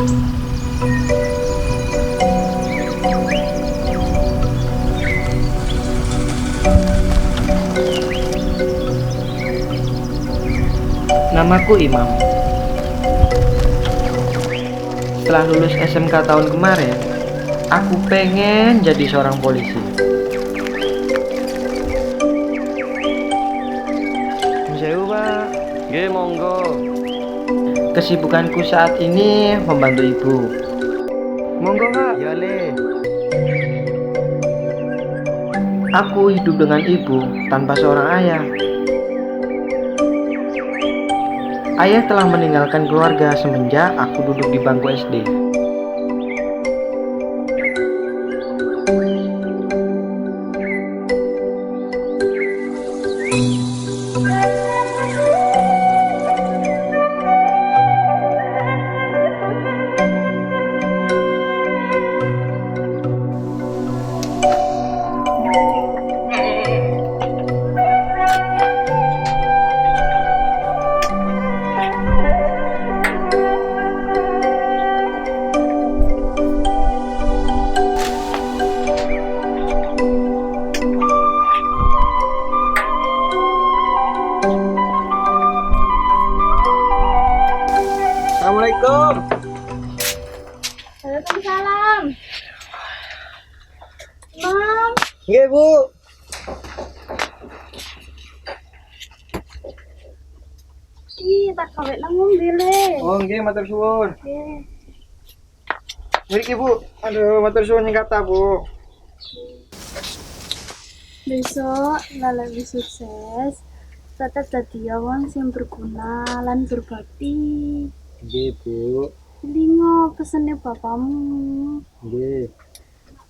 Namaku Imam. Setelah lulus SMK tahun kemarin, aku pengen jadi seorang polisi. Sewu, Pak. Nggih, monggo. Kesibukanku saat ini membantu ibu. Monggo, Kak. Ya, Le. Aku hidup dengan ibu tanpa seorang ayah. Ayah telah meninggalkan keluarga semenjak aku duduk di bangku SD. Assalamualaikum. Waalaikumsalam. Mam, Nggih, Bu. tak kawet nanggung dile. Oh, nggih, matur suwun. Oke. Mriki, Bu. Aduh, matur suwun ing kata, Bu. Besok lebih sukses. Tetap dadi wong sing berguna lan berbakti. Nggih, Bu. Lingo pesene bapakmu. Nggih.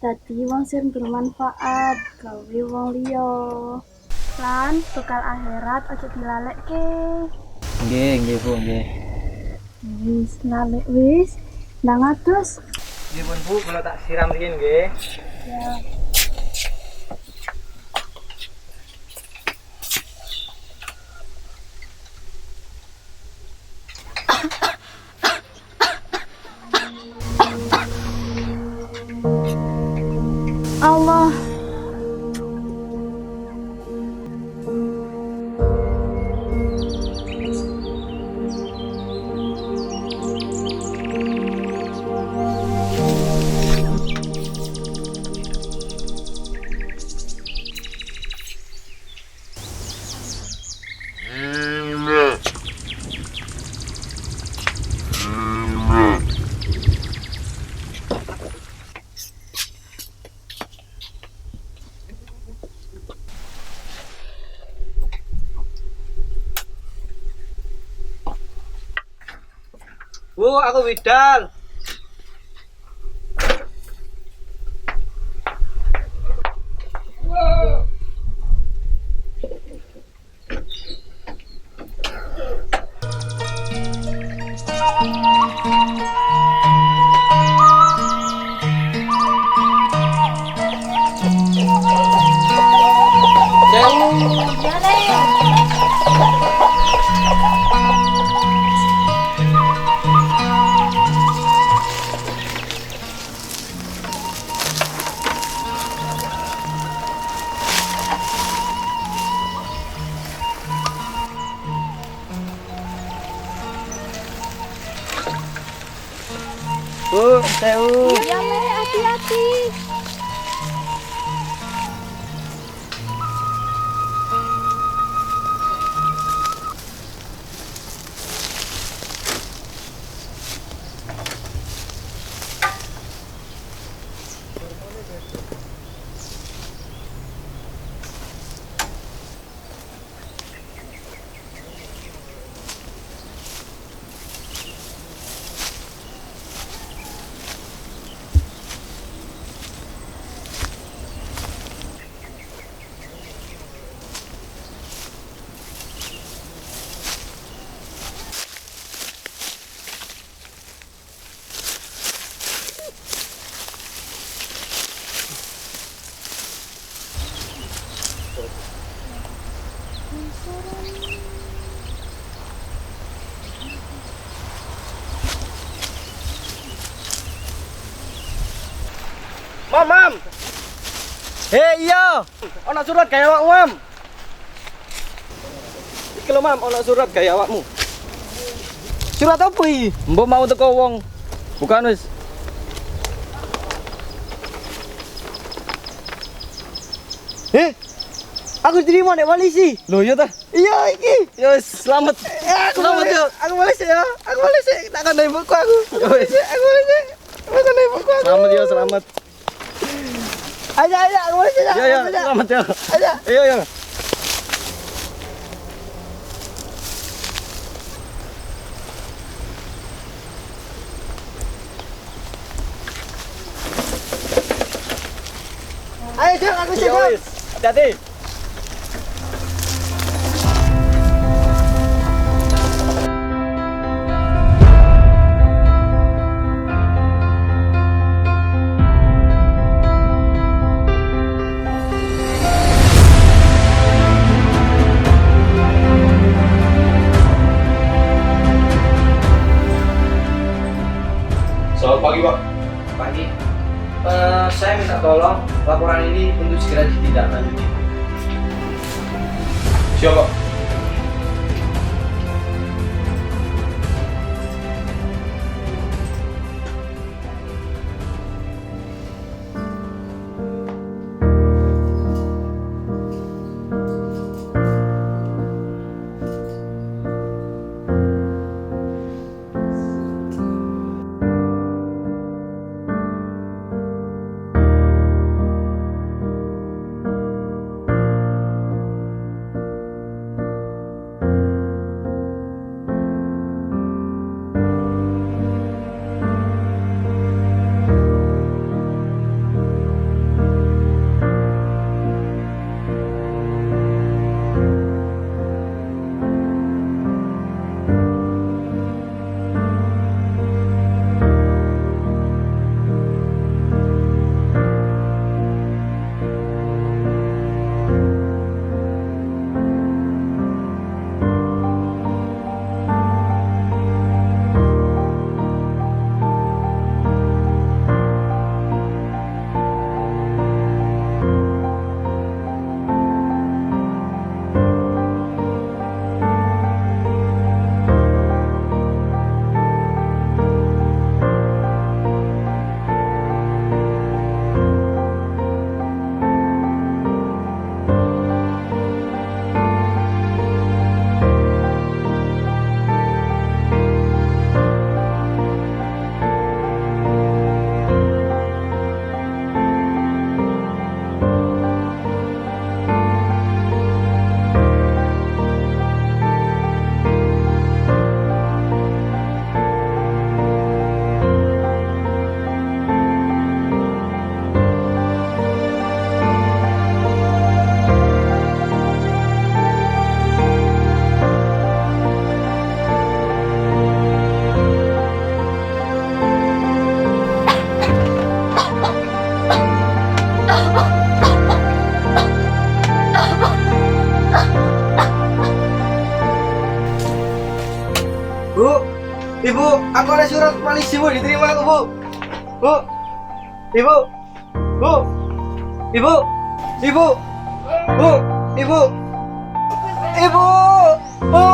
Dadi wong sing bermanfaat gawe wong liya. Lan bekal akhirat aja dilalekke. Nggih, Bu, nggih. Wis lalek wis. Nang atus. Nggih, pun, Bu, kula tak siram riyin nggih. Ya. Allah. Bu, aku bidal. Bu, sewu. Ya, Le, hati-hati. Mam. Hei iya, Ono surat gawe awakmu, Mam. Iki lho, Mam, ono surat gawe awakmu. surat apa iki? Mbok mau teko wong. Bukan wis. Aku diterima nek polisi. Lho iya ta? Iya iki. Ya wis, selamat. Selamat yo. Aku polisi ya. Aku polisi. Tak kandai buku aku. Ya wis. Aku polisi. Tak kandai buku aku. Selamat yo, selamat. Ayo, aku polisi ya. Ya, selamat yo. Ayo. Iya, iya. Ayo, Jeng, aku Ya siap. wis. Hati-hati. Selamat pagi, Pak. Pagi. Saya minta tolong laporan ini untuk segera ditindaklanjuti. Siap, Pak. Bu, Ibu, aku ada surat polisi, Bu, diterima aku, Bu. Bu, Ibu, Bu, Ibu, Ibu, Bu, Ibu, Ibu, Bu,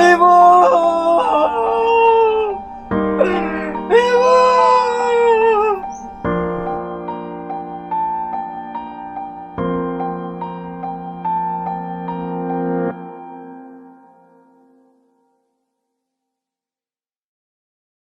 Ibu.